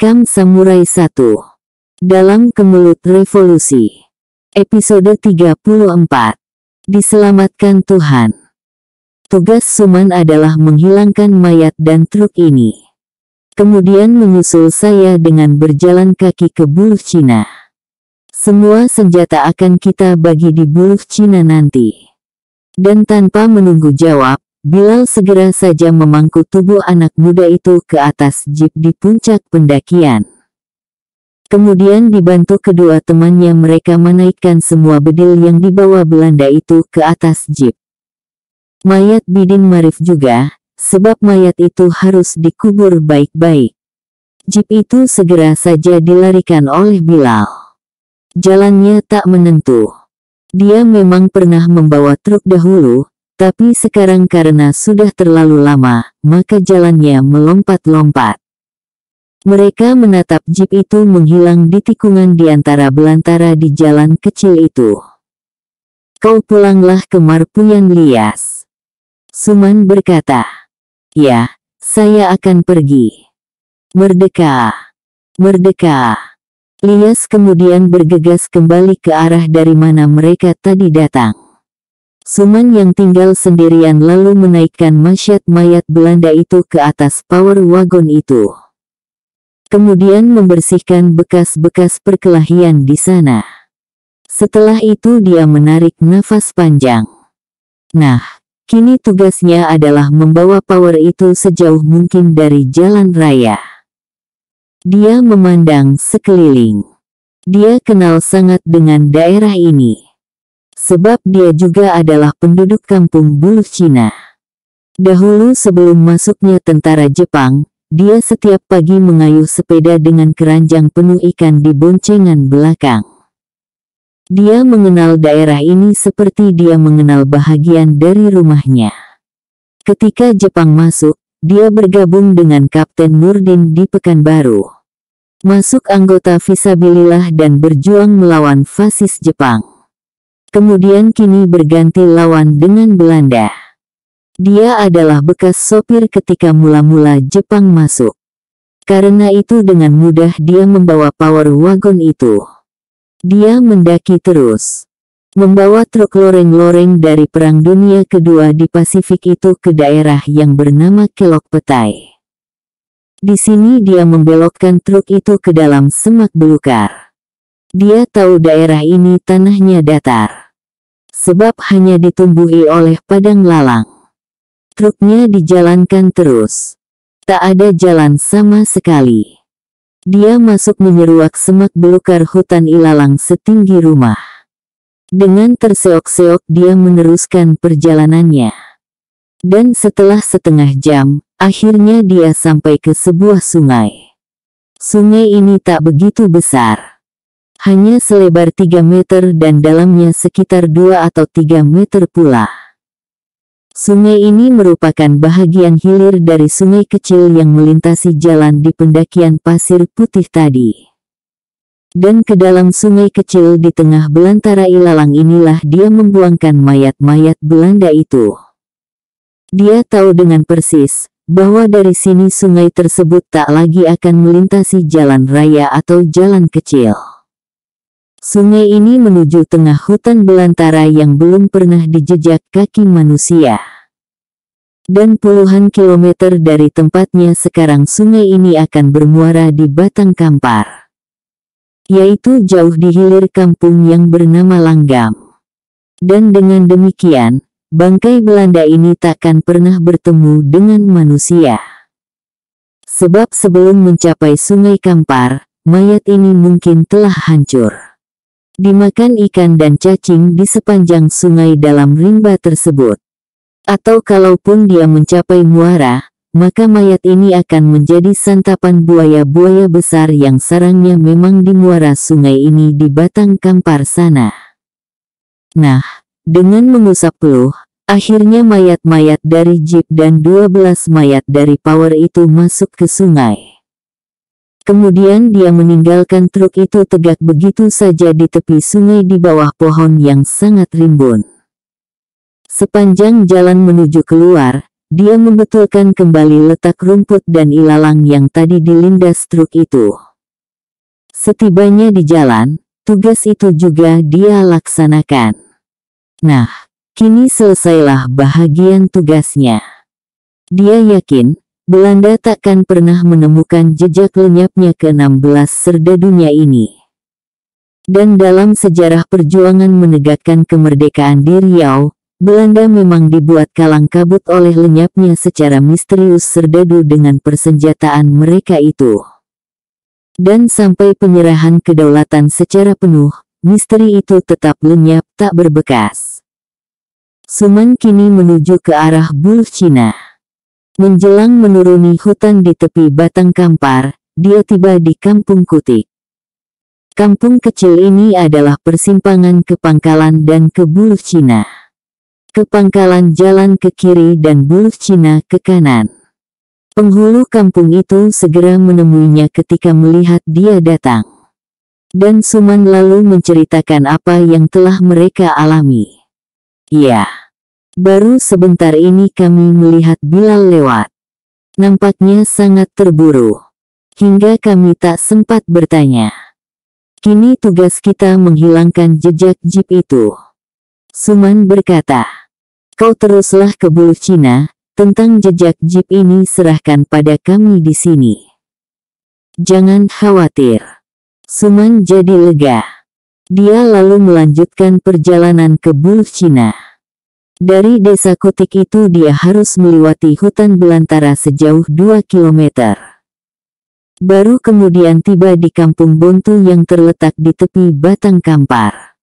Makam Samurai 1. Dalam Kemelut Revolusi. Episode 34. Diselamatkan Tuhan. Tugas Suman adalah menghilangkan mayat dan truk ini. Kemudian menyusul saya dengan berjalan kaki ke Buluh Cina. Semua senjata akan kita bagi di Buluh Cina nanti. Dan tanpa menunggu jawab, Bilal segera saja memangku tubuh anak muda itu ke atas jeep di puncak pendakian. Kemudian dibantu kedua temannya mereka menaikkan semua bedil yang dibawa Belanda itu ke atas jeep. Mayat Bidin Marif juga, sebab mayat itu harus dikubur baik-baik. Jeep itu segera saja dilarikan oleh Bilal. Jalannya tak menentu. Dia memang pernah membawa truk dahulu, tapi sekarang karena sudah terlalu lama, maka jalannya melompat-lompat. Mereka menatap jeep itu menghilang di tikungan di antara belantara di jalan kecil itu. Kau pulanglah ke Marpuyan Lias. Suman berkata. Ya, saya akan pergi. Merdeka. Merdeka. Lias kemudian bergegas kembali ke arah dari mana mereka tadi datang. Suman yang tinggal sendirian lalu menaikkan masyat mayat Belanda itu ke atas power wagon itu. Kemudian membersihkan bekas-bekas perkelahian di sana. Setelah itu dia menarik nafas panjang. Nah, kini tugasnya adalah membawa power itu sejauh mungkin dari jalan raya. Dia memandang sekeliling. Dia kenal sangat dengan daerah ini. Sebab dia juga adalah penduduk kampung Buluh Cina. Dahulu sebelum masuknya tentara Jepang, dia setiap pagi mengayuh sepeda dengan keranjang penuh ikan di boncengan belakang. Dia mengenal daerah ini seperti dia mengenal bahagian dari rumahnya. Ketika Jepang masuk, dia bergabung dengan Kapten Nurdin di Pekanbaru. Masuk anggota Fisabilillah dan berjuang melawan fasis Jepang. Kemudian kini berganti lawan dengan Belanda. Dia adalah bekas sopir ketika mula-mula Jepang masuk. Karena itu dengan mudah dia membawa power wagon itu. Dia mendaki terus. Membawa truk loreng-loreng dari Perang Dunia Kedua di Pasifik itu ke daerah yang bernama Kelok Petai. Di sini dia membelokkan truk itu ke dalam semak belukar. Dia tahu daerah ini tanahnya datar. Sebab hanya ditumbuhi oleh padang lalang. Truknya dijalankan terus. Tak ada jalan sama sekali. Dia masuk menyeruak semak belukar hutan ilalang setinggi rumah. Dengan terseok-seok dia meneruskan perjalanannya. Dan setelah setengah jam, akhirnya dia sampai ke sebuah sungai. Sungai ini tak begitu besar. Hanya selebar 3 meter dan dalamnya sekitar 2 atau 3 meter pula. Sungai ini merupakan bahagian hilir dari sungai kecil yang melintasi jalan di pendakian pasir putih tadi. Dan ke dalam sungai kecil di tengah belantara ilalang inilah dia membuangkan mayat-mayat Belanda itu. Dia tahu dengan persis bahwa dari sini sungai tersebut tak lagi akan melintasi jalan raya atau jalan kecil. Sungai ini menuju tengah hutan belantara yang belum pernah dijejak kaki manusia. Dan puluhan kilometer dari tempatnya sekarang sungai ini akan bermuara di Batang Kampar. Yaitu jauh di hilir kampung yang bernama Langgam. Dan dengan demikian, bangkai Belanda ini takkan pernah bertemu dengan manusia. Sebab sebelum mencapai sungai Kampar, mayat ini mungkin telah hancur. Dimakan ikan dan cacing di sepanjang sungai dalam rimba tersebut. Atau kalaupun dia mencapai muara, maka mayat ini akan menjadi santapan buaya-buaya besar yang sarangnya memang di muara sungai ini di Batang Kampar sana. Nah, dengan mengusap peluh, akhirnya mayat-mayat dari jeep dan 12 mayat dari power itu masuk ke sungai. Kemudian dia meninggalkan truk itu tegak begitu saja di tepi sungai di bawah pohon yang sangat rimbun. Sepanjang jalan menuju keluar, dia membetulkan kembali letak rumput dan ilalang yang tadi dilindas truk itu. Setibanya di jalan, tugas itu juga dia laksanakan. Nah, kini selesailah bahagian tugasnya. Dia yakin, Belanda takkan pernah menemukan jejak lenyapnya ke-16 serdadunya ini. Dan dalam sejarah perjuangan menegakkan kemerdekaan di Riau, Belanda memang dibuat kalang kabut oleh lenyapnya secara misterius serdadu dengan persenjataan mereka itu. Dan sampai penyerahan kedaulatan secara penuh, misteri itu tetap lenyap tak berbekas. Suman kini menuju ke arah Buluh Cina. Menjelang menuruni hutan di tepi Batang Kampar, dia tiba di Kampung Kutik. Kampung kecil ini adalah persimpangan ke Pangkalan dan ke Buluh Cina. Ke Pangkalan jalan ke kiri dan Buluh Cina ke kanan. Penghulu kampung itu segera menemuinya ketika melihat dia datang. Dan Suman lalu menceritakan apa yang telah mereka alami. Ya. Baru sebentar ini kami melihat Bilal lewat. Nampaknya sangat terburu. Hingga kami tak sempat bertanya. Kini tugas kita menghilangkan jejak jeep itu. Suman berkata. Kau teruslah ke Buluh Cina, tentang jejak jeep ini serahkan pada kami di sini. Jangan khawatir. Suman jadi lega. Dia lalu melanjutkan perjalanan ke Buluh Cina. Dari desa Kutik itu dia harus melewati hutan belantara sejauh 2 kilometer. Baru kemudian tiba di Kampung Bontu yang terletak di tepi Batang Kampar.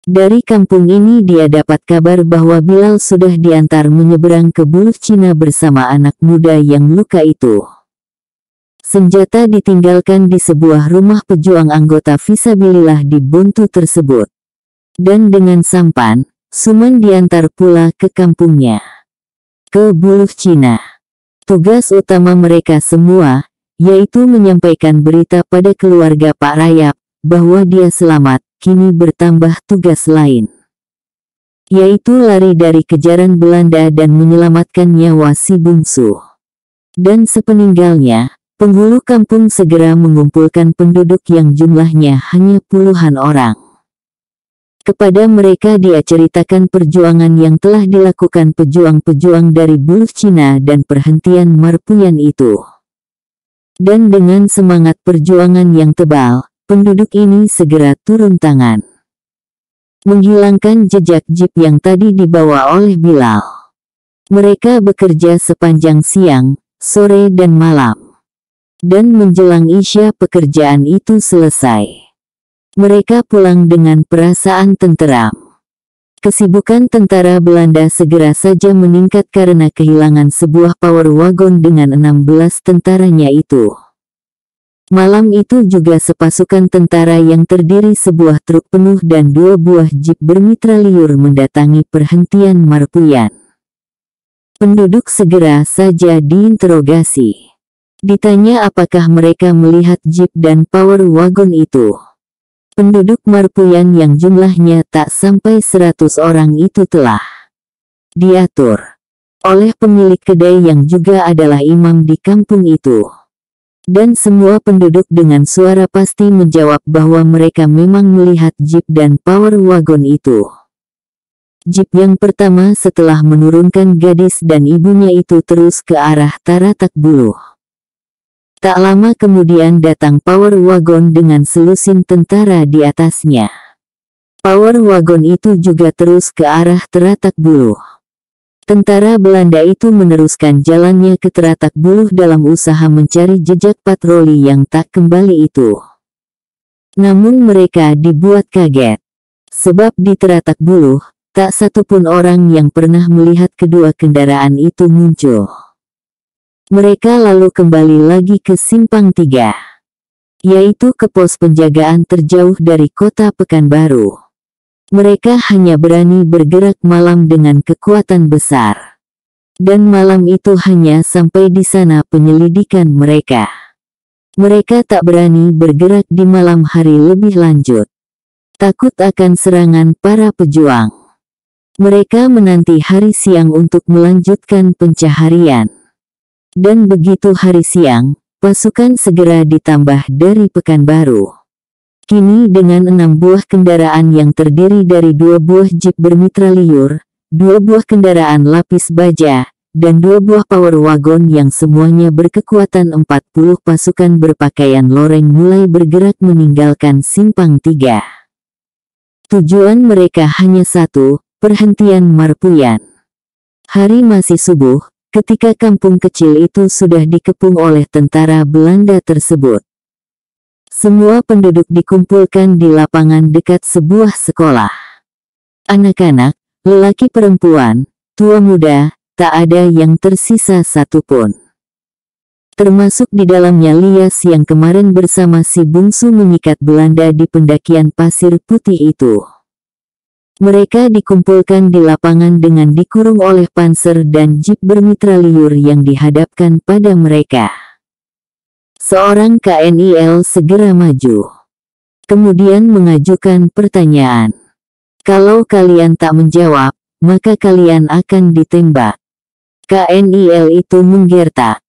Dari kampung ini dia dapat kabar bahwa Bilal sudah diantar menyeberang ke Buluh Cina bersama anak muda yang luka itu. Senjata ditinggalkan di sebuah rumah pejuang anggota Fisabilillah di Bontu tersebut. Dan dengan sampan, Suman diantar pula ke kampungnya. Ke Buluh Cina. Tugas utama mereka semua, yaitu menyampaikan berita pada keluarga Pak Rayap, bahwa dia selamat, kini bertambah tugas lain. Yaitu lari dari kejaran Belanda dan menyelamatkan nyawa si bungsu. Dan sepeninggalnya, penghulu kampung segera mengumpulkan penduduk yang jumlahnya hanya puluhan orang. Kepada mereka dia ceritakan perjuangan yang telah dilakukan pejuang-pejuang dari Buluh Cina dan perhentian Marpuyan itu. Dan dengan semangat perjuangan yang tebal, penduduk ini segera turun tangan. Menghilangkan jejak jeep yang tadi dibawa oleh Bilal. Mereka bekerja sepanjang siang, sore dan malam. Dan menjelang Isya pekerjaan itu selesai. Mereka pulang dengan perasaan tenteram. Kesibukan tentara Belanda segera saja meningkat karena kehilangan sebuah power wagon dengan 16 tentaranya itu. Malam itu juga sepasukan tentara yang terdiri sebuah truk penuh dan 2 buah jeep bermitraliur mendatangi perhentian Marpuyan. Penduduk segera saja diinterogasi. Ditanya apakah mereka melihat jeep dan power wagon itu. Penduduk Marpuyan yang jumlahnya tak sampai 100 orang itu telah diatur oleh pemilik kedai yang juga adalah imam di kampung itu. Dan semua penduduk dengan suara pasti menjawab bahwa mereka memang melihat jeep dan power wagon itu. Jeep yang pertama setelah menurunkan gadis dan ibunya itu terus ke arah Taratak Buluh. Tak lama kemudian datang power wagon dengan selusin tentara di atasnya. Power wagon itu juga terus ke arah Taratak Buluh. Tentara Belanda itu meneruskan jalannya ke Taratak Buluh dalam usaha mencari jejak patroli yang tak kembali itu. Namun mereka dibuat kaget. Sebab di Taratak Buluh, tak satupun orang yang pernah melihat kedua kendaraan itu muncul. Mereka lalu kembali lagi ke Simpang 3, yaitu ke pos penjagaan terjauh dari kota Pekanbaru. Mereka hanya berani bergerak malam dengan kekuatan besar. Dan malam itu hanya sampai di sana penyelidikan mereka. Mereka tak berani bergerak di malam hari lebih lanjut. Takut akan serangan para pejuang. Mereka menanti hari siang untuk melanjutkan pencaharian. Dan begitu hari siang, pasukan segera ditambah dari Pekanbaru. Kini dengan 6 buah kendaraan yang terdiri dari 2 buah jeep bermitraliur, 2 buah kendaraan lapis baja, dan 2 buah power wagon yang semuanya berkekuatan 40 pasukan berpakaian loreng mulai bergerak meninggalkan Simpang 3. Tujuan mereka hanya satu, perhentian Marpuyan. Hari masih subuh, ketika kampung kecil itu sudah dikepung oleh tentara Belanda tersebut. Semua penduduk dikumpulkan di lapangan dekat sebuah sekolah. Anak-anak, lelaki perempuan, tua muda, tak ada yang tersisa satupun. Termasuk di dalamnya Lias yang kemarin bersama si bungsu menyikat Belanda di pendakian pasir putih itu. Mereka dikumpulkan di lapangan dengan dikurung oleh panser dan jeep bermitraliur yang dihadapkan pada mereka. Seorang KNIL segera maju. Kemudian mengajukan pertanyaan. Kalau kalian tak menjawab, maka kalian akan ditembak. KNIL itu menggertak.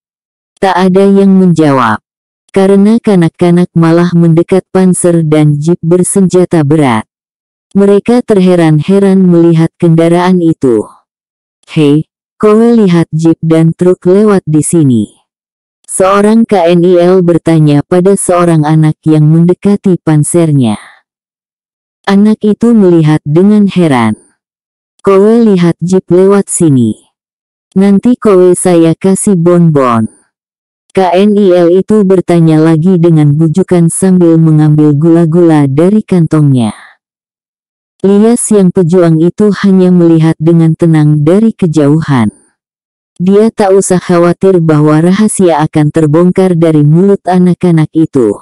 Tak ada yang menjawab. Karena kanak-kanak malah mendekat panser dan jeep bersenjata berat. Mereka terheran-heran melihat kendaraan itu. Hei, kowe lihat jeep dan truk lewat di sini. Seorang KNIL bertanya pada seorang anak yang mendekati pansernya. Anak itu melihat dengan heran. Kowe lihat jeep lewat sini. Nanti kowe saya kasih bonbon. KNIL itu bertanya lagi dengan bujukan sambil mengambil gula-gula dari kantongnya. Lias yang pejuang itu hanya melihat dengan tenang dari kejauhan. Dia tak usah khawatir bahwa rahasia akan terbongkar dari mulut anak-anak itu.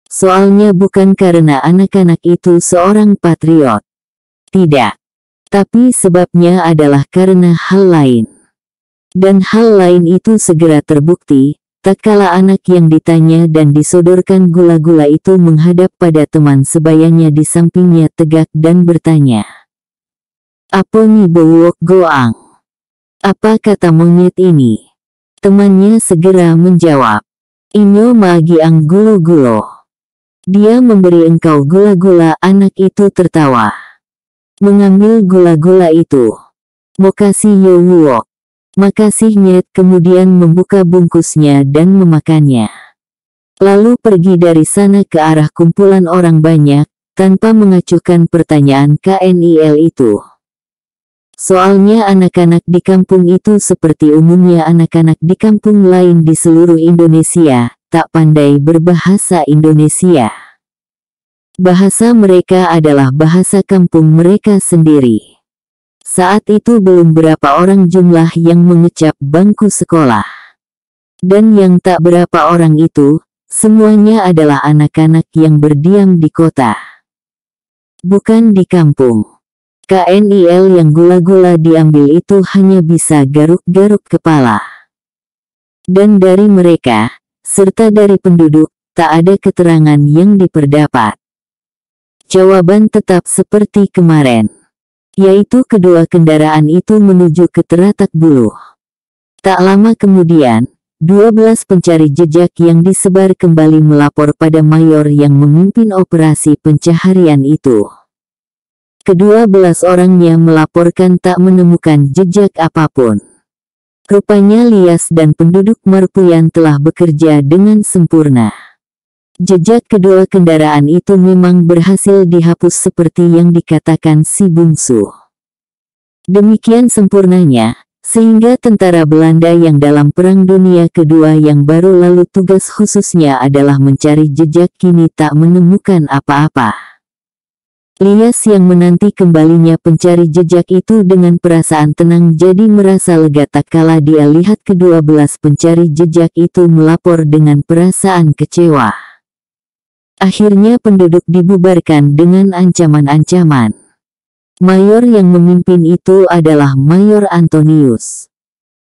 Soalnya bukan karena anak-anak itu seorang patriot. Tidak. Tapi sebabnya adalah karena hal lain. Dan hal lain itu segera terbukti, tak kala anak yang ditanya dan disodorkan gula-gula itu menghadap pada teman sebayanya di sampingnya tegak dan bertanya. Apa nih bowok goang? Apa kata monyet ini? Temannya segera menjawab. Inyo magi ang gulo-gulo. Dia memberi engkau gula-gula. Anak itu tertawa. Mengambil gula-gula itu. Makasih yo wuok. Makasih nyet, kemudian membuka bungkusnya dan memakannya. Lalu pergi dari sana ke arah kumpulan orang banyak, tanpa mengacuhkan pertanyaan KNIL itu. Soalnya anak-anak di kampung itu seperti umumnya anak-anak di kampung lain di seluruh Indonesia, tak pandai berbahasa Indonesia. Bahasa mereka adalah bahasa kampung mereka sendiri. Saat itu belum berapa orang jumlah yang mengecap bangku sekolah. Dan yang tak berapa orang itu, semuanya adalah anak-anak yang berdiam di kota. Bukan di kampung. KNIL yang gula-gula diambil itu hanya bisa garuk-garuk kepala. Dan dari mereka, serta dari penduduk, tak ada keterangan yang diperdapat. Jawaban tetap seperti kemarin. Yaitu kedua kendaraan itu menuju ke Teratak Buluh. Tak lama kemudian, 12 pencari jejak yang disebar kembali melapor pada mayor yang memimpin operasi pencaharian itu. Ke-12 orangnya melaporkan tak menemukan jejak apapun. Rupanya Lias dan penduduk Marpuyan telah bekerja dengan sempurna. Jejak kedua kendaraan itu memang berhasil dihapus seperti yang dikatakan si bungsu. Demikian sempurnanya, sehingga tentara Belanda yang dalam Perang Dunia Kedua yang baru lalu tugas khususnya adalah mencari jejak kini tak menemukan apa-apa. Lias yang menanti kembalinya pencari jejak itu dengan perasaan tenang jadi merasa lega tak kala dia lihat ke-12 pencari jejak itu melapor dengan perasaan kecewa. Akhirnya penduduk dibubarkan dengan ancaman-ancaman. Mayor yang memimpin itu adalah Mayor Antonius.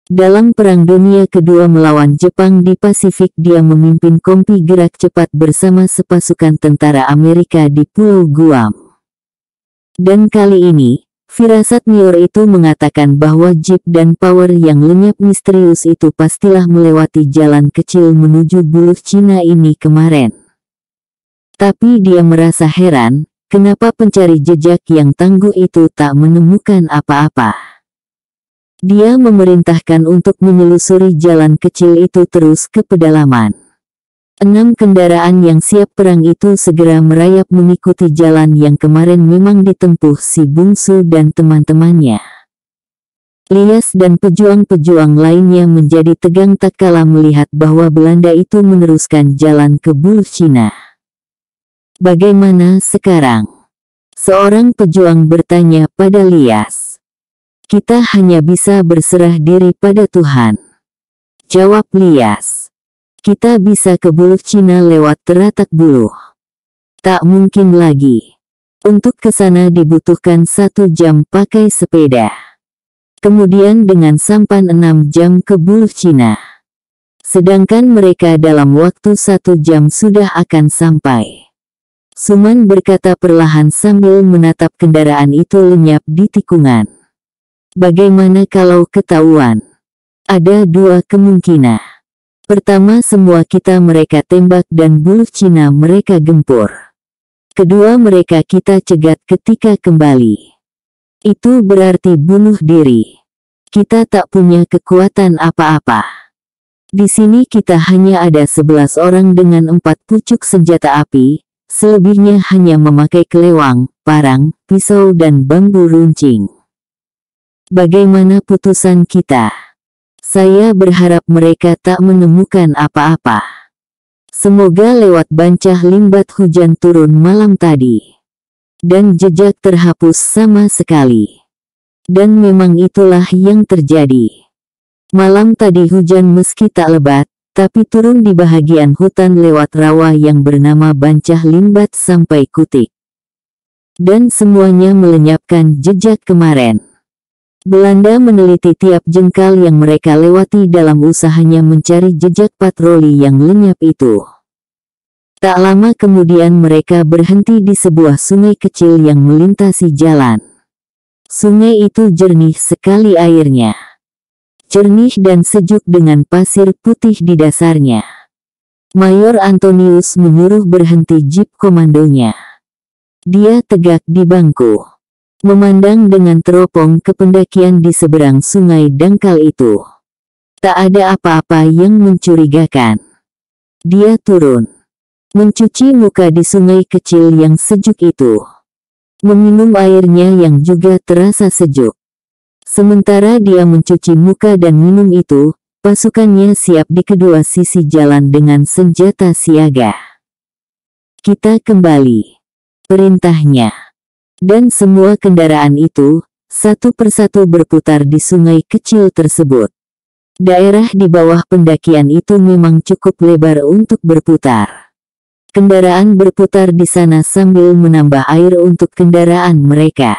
Dalam Perang Dunia Kedua melawan Jepang di Pasifik dia memimpin kompi gerak cepat bersama sepasukan tentara Amerika di Pulau Guam. Dan kali ini, Firasat Mior itu mengatakan bahwa jeep dan power yang lenyap misterius itu pastilah melewati jalan kecil menuju buluh Cina ini kemarin. Tapi dia merasa heran, kenapa pencari jejak yang tangguh itu tak menemukan apa-apa. Dia memerintahkan untuk menyelusuri jalan kecil itu terus ke pedalaman. 6 kendaraan yang siap perang itu segera merayap mengikuti jalan yang kemarin memang ditempuh si bungsu dan teman-temannya. Lias dan pejuang-pejuang lainnya menjadi tegang tak kala melihat bahwa Belanda itu meneruskan jalan ke buluh Cina. Bagaimana sekarang? Seorang pejuang bertanya pada Lias. Kita hanya bisa berserah diri pada Tuhan. Jawab Lias. Kita bisa ke buluh Cina lewat Teratak Buluh. Tak mungkin lagi. Untuk ke sana dibutuhkan 1 jam pakai sepeda. Kemudian dengan sampan 6 jam ke buluh Cina. Sedangkan mereka dalam waktu 1 jam sudah akan sampai. Suman berkata perlahan sambil menatap kendaraan itu lenyap di tikungan. Bagaimana kalau ketahuan? Ada 2 kemungkinan. Pertama, semua kita mereka tembak dan buluh Cina mereka gempur. Kedua, mereka kita cegat ketika kembali. Itu berarti bunuh diri. Kita tak punya kekuatan apa-apa. Di sini kita hanya ada 11 orang dengan 4 pucuk senjata api, selebihnya hanya memakai kelewang, parang, pisau dan bambu runcing. Bagaimana putusan kita? Saya berharap mereka tak menemukan apa-apa. Semoga lewat bancah limbat hujan turun malam tadi. Dan jejak terhapus sama sekali. Dan memang itulah yang terjadi. Malam tadi hujan meski tak lebat, tapi turun di bahagian hutan lewat rawa yang bernama bancah limbat sampai Kutik. Dan semuanya melenyapkan jejak kemarin. Belanda meneliti tiap jengkal yang mereka lewati dalam usahanya mencari jejak patroli yang lenyap itu. Tak lama kemudian mereka berhenti di sebuah sungai kecil yang melintasi jalan. Sungai itu jernih sekali airnya. Jernih dan sejuk dengan pasir putih di dasarnya. Mayor Antonius menyuruh berhenti jeep komandonya. Dia tegak di bangku. Memandang dengan teropong ke pendakian di seberang sungai dangkal itu. Tak ada apa-apa yang mencurigakan. Dia turun. Mencuci muka di sungai kecil yang sejuk itu. Meminum airnya yang juga terasa sejuk. Sementara dia mencuci muka dan minum itu, pasukannya siap di kedua sisi jalan dengan senjata siaga. Kita kembali. Perintahnya. Dan semua kendaraan itu, satu persatu berputar di sungai kecil tersebut. Daerah di bawah pendakian itu memang cukup lebar untuk berputar. Kendaraan berputar di sana sambil menambah air untuk kendaraan mereka.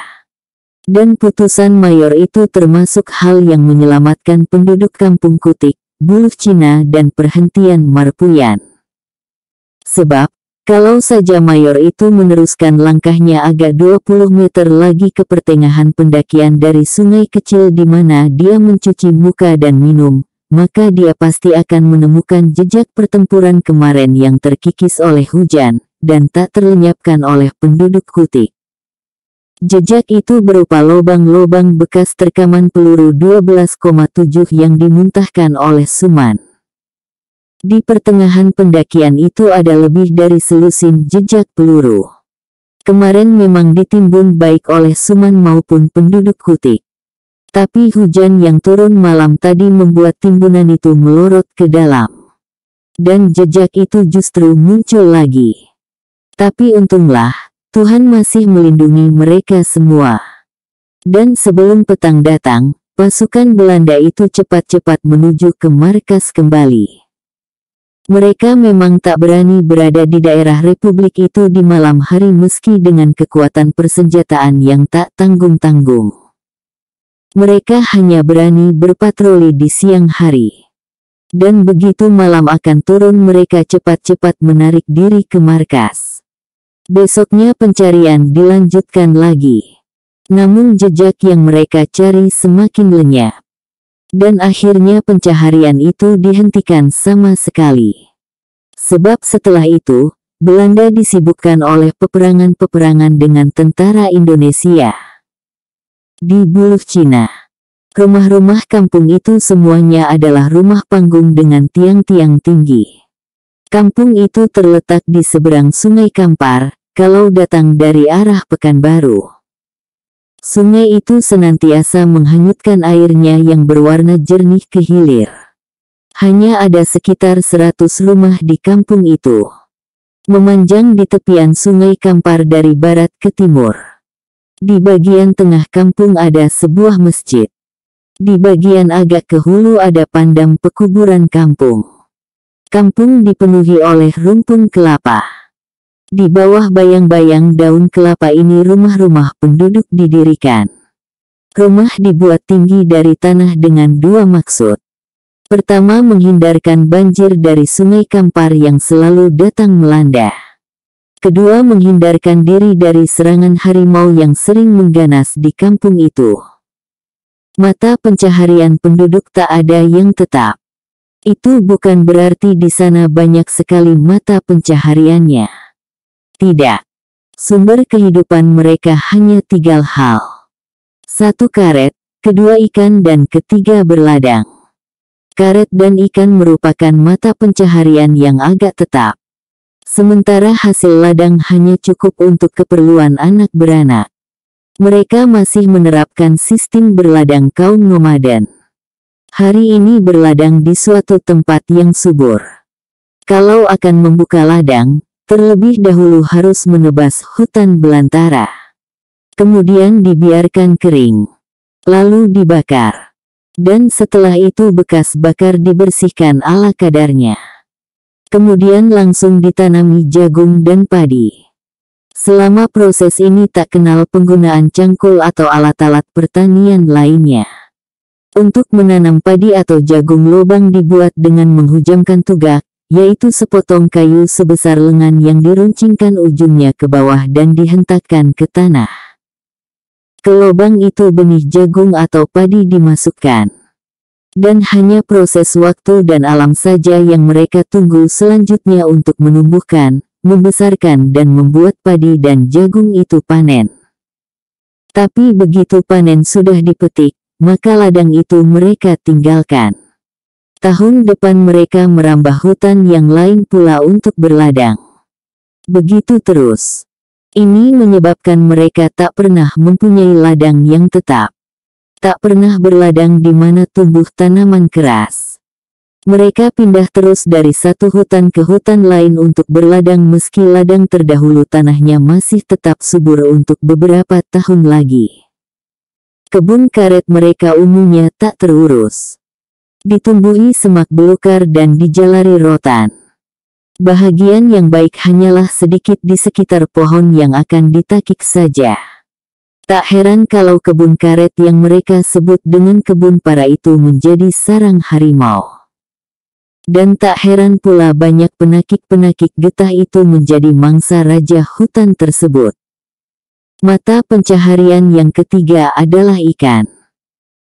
Dan putusan mayor itu termasuk hal yang menyelamatkan penduduk kampung Kutik, buluh Cina dan perhentian Marpuyan. Sebab, kalau saja mayor itu meneruskan langkahnya agak 20 meter lagi ke pertengahan pendakian dari sungai kecil di mana dia mencuci muka dan minum, maka dia pasti akan menemukan jejak pertempuran kemarin yang terkikis oleh hujan, dan tak terlenyapkan oleh penduduk Kutik. Jejak itu berupa lobang-lobang bekas terkaman peluru 12,7 yang dimuntahkan oleh Suman. Di pertengahan pendakian itu ada lebih dari selusin jejak peluru. Kemarin memang ditimbun baik oleh Suman maupun penduduk Kutik. Tapi hujan yang turun malam tadi membuat timbunan itu melorot ke dalam. Dan jejak itu justru muncul lagi. Tapi untunglah, Tuhan masih melindungi mereka semua. Dan sebelum petang datang, pasukan Belanda itu cepat-cepat menuju ke markas kembali. Mereka memang tak berani berada di daerah Republik itu di malam hari meski dengan kekuatan persenjataan yang tak tanggung-tanggung. Mereka hanya berani berpatroli di siang hari. Dan begitu malam akan turun mereka cepat-cepat menarik diri ke markas. Besoknya pencarian dilanjutkan lagi. Namun jejak yang mereka cari semakin lenyap. Dan akhirnya pencaharian itu dihentikan sama sekali. Sebab setelah itu, Belanda disibukkan oleh peperangan-peperangan dengan tentara Indonesia. Di Buluh Cina, rumah-rumah kampung itu semuanya adalah rumah panggung dengan tiang-tiang tinggi. Kampung itu terletak di seberang Sungai Kampar, kalau datang dari arah Pekanbaru. Sungai itu senantiasa menghanyutkan airnya yang berwarna jernih ke hilir. Hanya ada sekitar 100 rumah di kampung itu. Memanjang di tepian Sungai Kampar dari barat ke timur. Di bagian tengah kampung ada sebuah masjid. Di bagian agak ke hulu ada pandam pekuburan kampung. Kampung dipenuhi oleh rumpun kelapa. Di bawah bayang-bayang daun kelapa ini rumah-rumah penduduk didirikan. Rumah dibuat tinggi dari tanah dengan dua maksud. Pertama, menghindarkan banjir dari Sungai Kampar yang selalu datang melanda. Kedua, menghindarkan diri dari serangan harimau yang sering mengganas di kampung itu. Mata pencaharian penduduk tak ada yang tetap. Itu bukan berarti di sana banyak sekali mata pencahariannya. Tidak. Sumber kehidupan mereka hanya 3 hal. 1 karet, kedua ikan dan ketiga berladang. Karet dan ikan merupakan mata pencaharian yang agak tetap. Sementara hasil ladang hanya cukup untuk keperluan anak beranak. Mereka masih menerapkan sistem berladang kaum nomaden. Hari ini berladang di suatu tempat yang subur. Kalau akan membuka ladang, terlebih dahulu harus menebas hutan belantara. Kemudian dibiarkan kering. Lalu dibakar. Dan setelah itu bekas bakar dibersihkan ala kadarnya. Kemudian langsung ditanami jagung dan padi. Selama proses ini tak kenal penggunaan cangkul atau alat-alat pertanian lainnya. Untuk menanam padi atau jagung lubang dibuat dengan menghujamkan tugak, yaitu sepotong kayu sebesar lengan yang diruncingkan ujungnya ke bawah dan dihentakkan ke tanah. Ke lubang itu benih jagung atau padi dimasukkan. Dan hanya proses waktu dan alam saja yang mereka tunggu selanjutnya untuk menumbuhkan, membesarkan dan membuat padi dan jagung itu panen. Tapi begitu panen sudah dipetik, maka ladang itu mereka tinggalkan. Tahun depan mereka merambah hutan yang lain pula untuk berladang. Begitu terus. Ini menyebabkan mereka tak pernah mempunyai ladang yang tetap. Tak pernah berladang di mana tumbuh tanaman keras. Mereka pindah terus dari satu hutan ke hutan lain untuk berladang meski ladang terdahulu tanahnya masih tetap subur untuk beberapa tahun lagi. Kebun karet mereka umumnya tak terurus. Ditumbuhi semak belukar dan dijalari rotan. Bahagian yang baik hanyalah sedikit di sekitar pohon yang akan ditakik saja. Tak heran kalau kebun karet yang mereka sebut dengan kebun para itu menjadi sarang harimau. Dan tak heran pula banyak penakik-penakik getah itu menjadi mangsa raja hutan tersebut. Mata pencaharian yang ketiga adalah ikan.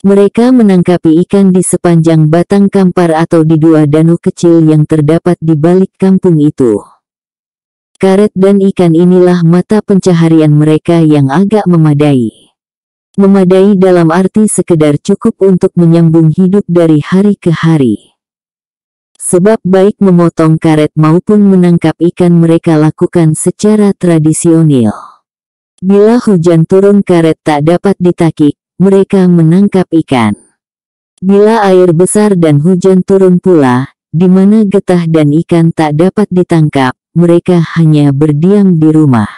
Mereka menangkapi ikan di sepanjang batang kampar atau di 2 danau kecil yang terdapat di balik kampung itu. Karet dan ikan inilah mata pencaharian mereka yang agak memadai. Memadai dalam arti sekedar cukup untuk menyambung hidup dari hari ke hari. Sebab baik memotong karet maupun menangkap ikan mereka lakukan secara tradisional. Bila hujan turun karet tak dapat ditakik, mereka menangkap ikan. Bila air besar dan hujan turun pula, di mana getah dan ikan tak dapat ditangkap, mereka hanya berdiam di rumah.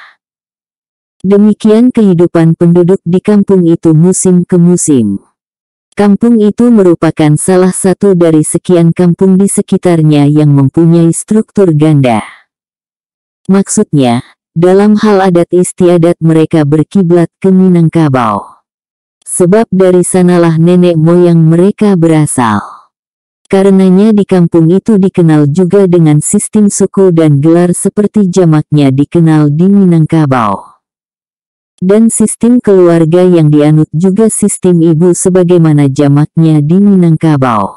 Demikian kehidupan penduduk di kampung itu musim ke musim. Kampung itu merupakan salah satu dari sekian kampung di sekitarnya yang mempunyai struktur ganda. Maksudnya, dalam hal adat istiadat mereka berkiblat ke Minangkabau. Sebab dari sanalah nenek moyang mereka berasal. Karenanya di kampung itu dikenal juga dengan sistem suku dan gelar seperti jamaknya dikenal di Minangkabau. Dan sistem keluarga yang dianut juga sistem ibu sebagaimana jamaknya di Minangkabau.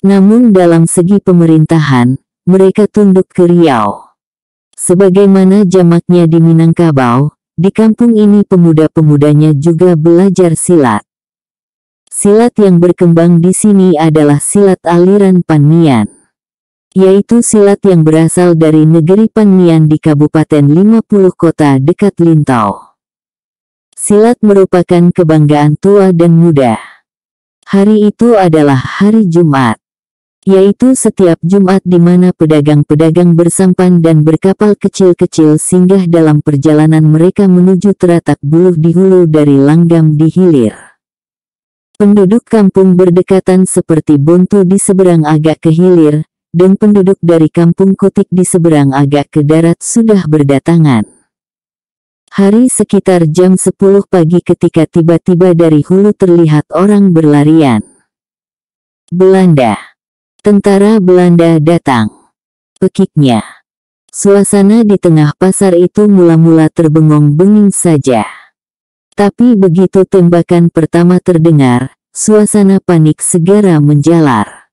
Namun dalam segi pemerintahan, mereka tunduk ke Riau. Sebagaimana jamaknya di Minangkabau, di kampung ini pemuda-pemudanya juga belajar silat. Silat yang berkembang di sini adalah silat aliran Panmian, yaitu silat yang berasal dari negeri Panmian di Kabupaten 50 Kota dekat Lintau. Silat merupakan kebanggaan tua dan muda. Hari itu adalah hari Jumat, yaitu setiap Jumat di mana pedagang-pedagang bersampan dan berkapal kecil-kecil singgah dalam perjalanan mereka menuju Teratak Buluh di hulu dari Langgam di hilir. Penduduk kampung berdekatan seperti Bontu di seberang agak ke hilir, dan penduduk dari kampung Kutik di seberang agak ke darat sudah berdatangan. Hari sekitar jam 10 pagi ketika tiba-tiba dari hulu terlihat orang berlarian. Belanda. Tentara Belanda datang. Pekiknya. Suasana di tengah pasar itu mula-mula terbengong-benging saja. Tapi begitu tembakan pertama terdengar, suasana panik segera menjalar.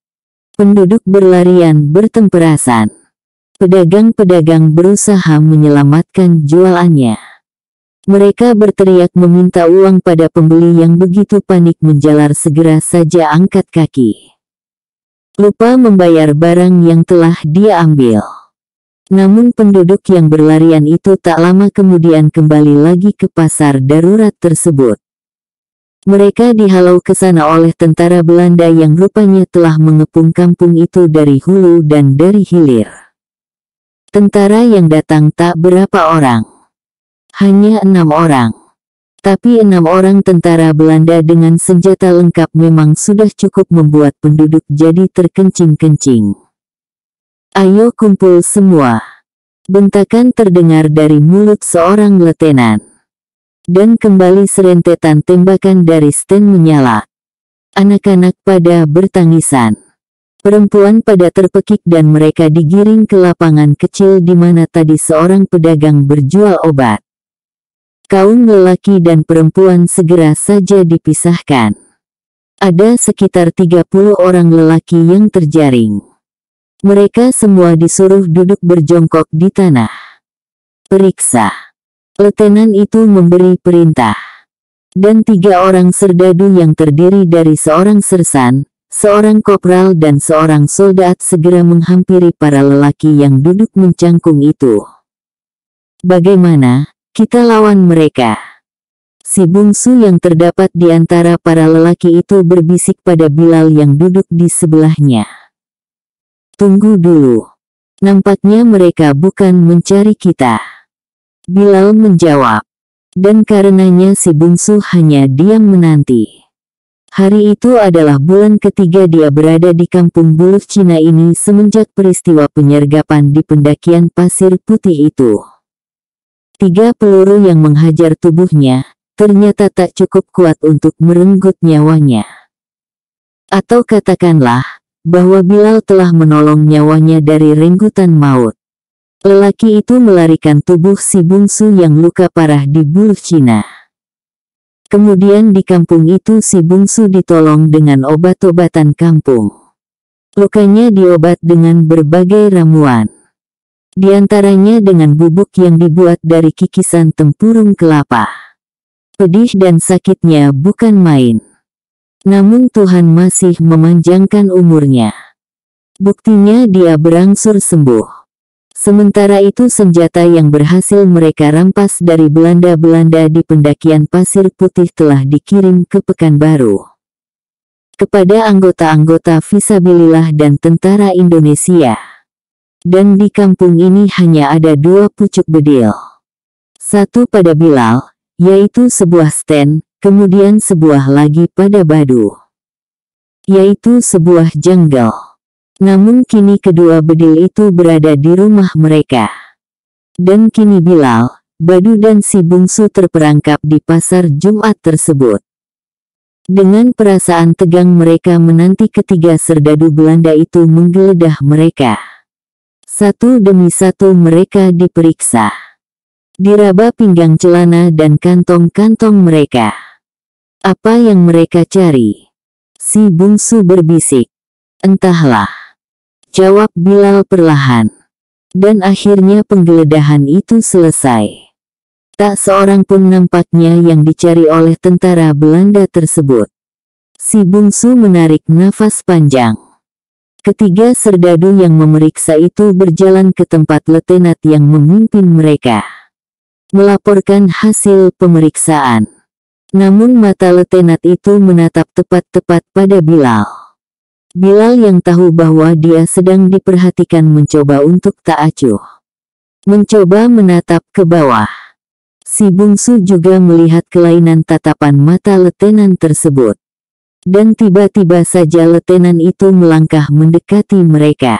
Penduduk berlarian bertemperasan. Pedagang-pedagang berusaha menyelamatkan jualannya. Mereka berteriak meminta uang pada pembeli yang begitu panik menjalar segera saja angkat kaki. Lupa membayar barang yang telah dia ambil. Namun penduduk yang berlarian itu tak lama kemudian kembali lagi ke pasar darurat tersebut. Mereka dihalau ke sana oleh tentara Belanda yang rupanya telah mengepung kampung itu dari hulu dan dari hilir. Tentara yang datang tak berapa orang. Hanya 6 orang. Tapi 6 orang tentara Belanda dengan senjata lengkap memang sudah cukup membuat penduduk jadi terkencing-kencing. "Ayo kumpul semua!" Bentakan terdengar dari mulut seorang letenan. Dan kembali serentetan tembakan dari stand menyala. Anak-anak pada bertangisan. Perempuan pada terpekik dan mereka digiring ke lapangan kecil di mana tadi seorang pedagang berjual obat. Kaum lelaki dan perempuan segera saja dipisahkan. Ada sekitar 30 orang lelaki yang terjaring. Mereka semua disuruh duduk berjongkok di tanah. "Periksa." Letenan itu memberi perintah. Dan 3 orang serdadu yang terdiri dari seorang sersan, seorang kopral dan seorang soldat segera menghampiri para lelaki yang duduk mencangkung itu. "Bagaimana? Kita lawan mereka." Si bungsu yang terdapat di antara para lelaki itu berbisik pada Bilal yang duduk di sebelahnya. "Tunggu dulu. Nampaknya mereka bukan mencari kita." Bilal menjawab. Dan karenanya si bungsu hanya diam menanti. Hari itu adalah bulan ketiga dia berada di kampung Buluh Cina ini semenjak peristiwa penyergapan di pendakian pasir putih itu. 3 peluru yang menghajar tubuhnya, ternyata tak cukup kuat untuk merenggut nyawanya. Atau katakanlah, bahwa Bilal telah menolong nyawanya dari renggutan maut. Lelaki itu melarikan tubuh si bungsu yang luka parah di Buluh Cina. Kemudian di kampung itu si bungsu ditolong dengan obat-obatan kampung. Lukanya diobat dengan berbagai ramuan. Di antaranya dengan bubuk yang dibuat dari kikisan tempurung kelapa. Pedih dan sakitnya bukan main. Namun Tuhan masih memanjangkan umurnya. Buktinya dia berangsur sembuh. Sementara itu senjata yang berhasil mereka rampas dari Belanda-Belanda di pendakian pasir putih telah dikirim ke Pekanbaru. Kepada anggota-anggota Fisabilillah dan tentara Indonesia. Dan di kampung ini hanya ada 2 pucuk bedil. Satu pada Bilal, yaitu sebuah stand, kemudian sebuah lagi pada Badu, yaitu sebuah janggal. Namun kini kedua bedil itu berada di rumah mereka. Dan kini Bilal, Badu dan si bungsu terperangkap di pasar Jumat tersebut. Dengan perasaan tegang mereka menanti ketiga serdadu Belanda itu menggeledah mereka. Satu demi satu mereka diperiksa. Diraba pinggang celana dan kantong-kantong mereka. Apa yang mereka cari? Si bungsu berbisik. Entahlah. Jawab Bilal perlahan. Dan akhirnya penggeledahan itu selesai. Tak seorang pun nampaknya yang dicari oleh tentara Belanda tersebut. Si bungsu menarik nafas panjang. Ketiga serdadu yang memeriksa itu berjalan ke tempat letenat yang memimpin mereka. Melaporkan hasil pemeriksaan. Namun mata letenat itu menatap tepat-tepat pada Bilal. Bilal yang tahu bahwa dia sedang diperhatikan mencoba untuk tak acuh. Mencoba menatap ke bawah. Si bungsu juga melihat kelainan tatapan mata letenan tersebut. Dan tiba-tiba saja letenan itu melangkah mendekati mereka.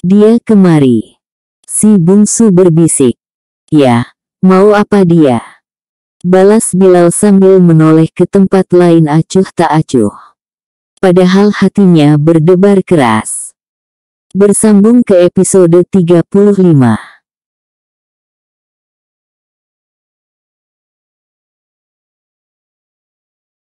Dia kemari. Si bungsu berbisik. Ya. Mau apa dia? Balas Bilal sambil menoleh ke tempat lain acuh tak acuh. Padahal hatinya berdebar keras. Bersambung ke episode 35.